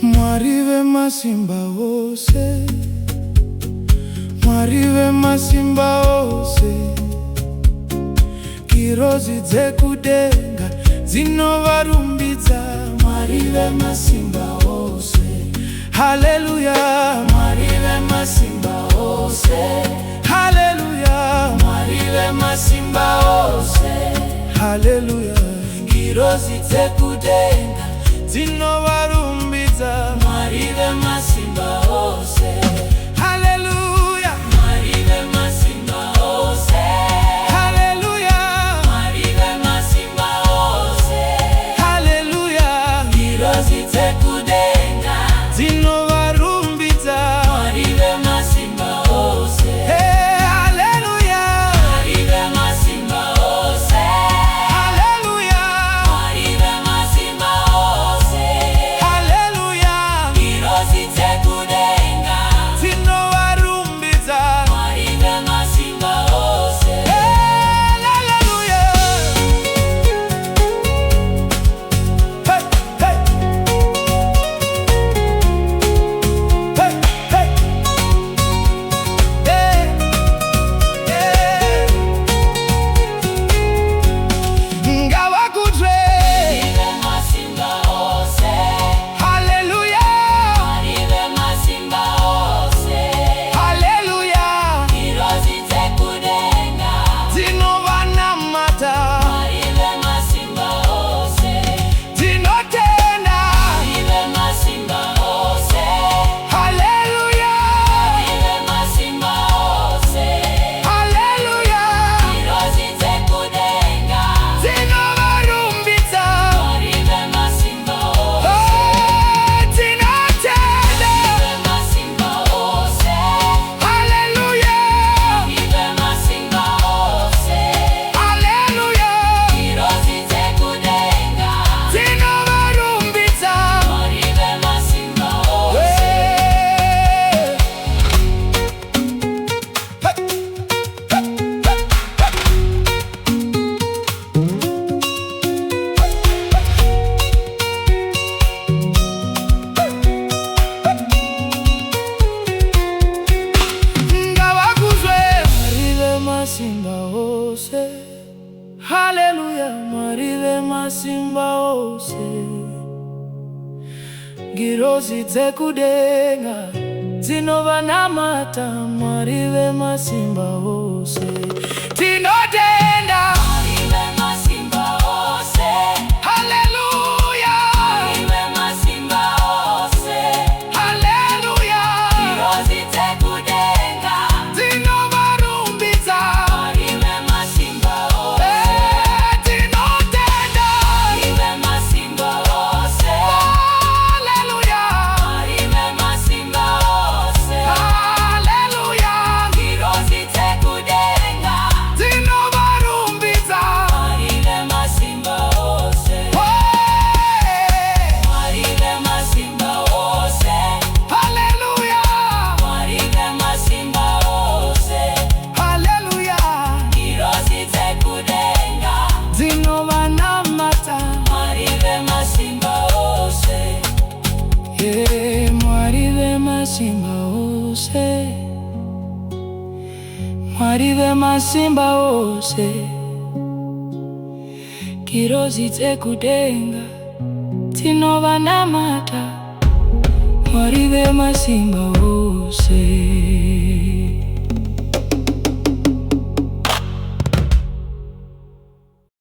Mwari VeMasimba Ose, Mwari VeMasimba Ose, kirozi dzekudenga dzinovarumbidza. Mwari VeMasimba Ose, haleluya. Mwari VeMasimba Ose, haleluya. Mwari VeMasimba Ose, haleluya. Kirozi dzekudenga dzinovarumbidza. Mwari VeMasimba Ose, haleluya. Mwari VeMasimba Ose, haleluya. Mwari VeMasimba Ose, haleluya. Kirozi dzekudenga dzinovarumbidza. Mwari VeMasimba Ose, haleluya. Mwari VeMasimba Ose, haleluya. Mwari VeMasimba Ose, haleluya. Kirozi dzekudenga dzinovarumbidza. Mwari VeMasimba Ose, haleluya. Hey, hey. Hey, hey. Ngawakudze. Mwari VeMasimba Ose, haleluya. Mwari VeMasimba Ose, haleluya. Kirozi dzekudenga dzinovanamata. Mwari VeMasimba Ose, dzinotenda. Mwari VeMasimba Ose, haleluya. Mwari VeMasimba Ose, haleluya. Kirozi dzekudenga dzinovarumbidza. Mwari VeMasimba Ose, dzinotenda. Mwari VeMasimba Ose, haleluya. Mwari VeMasimba Ose, haleluya. Kirozi dzekudenga dzinovarumbidza. Mwari VeMasimba Ose. Ngawakuzwe. Mwari VeMasimba Ose, haleluya. Mwari VeMasimba Ose, kirozi dzekudenga dzinovanamata. Mwari VeMasimba Ose, tinotenda. Mwari VeMasimba Ose, haleluya. Mwari VeMasimba Ose, haleluya. Kirozi dzekudenga dzinovarumbidza. Mwari VeMasimba Ose, tinotenda. Mwari VeMasimba Ose, haleluya. Mwari VeMasimba Ose, haleluya. Kirozi dzekudenga dzinovarumbidza. Mwari VeMasimba Ose, Mwari VeMasimba Ose, haleluya. Mwari VeMasimba Ose, haleluya. Kirozi dzekudenga dzinovanamata. Mwari VeMasimba Ose, yeah. Mwari VeMasimba Ose, Mwari VeMasimba Ose, kirozi dzekudenga dzinovanamata. Mwari VeMasimba Ose.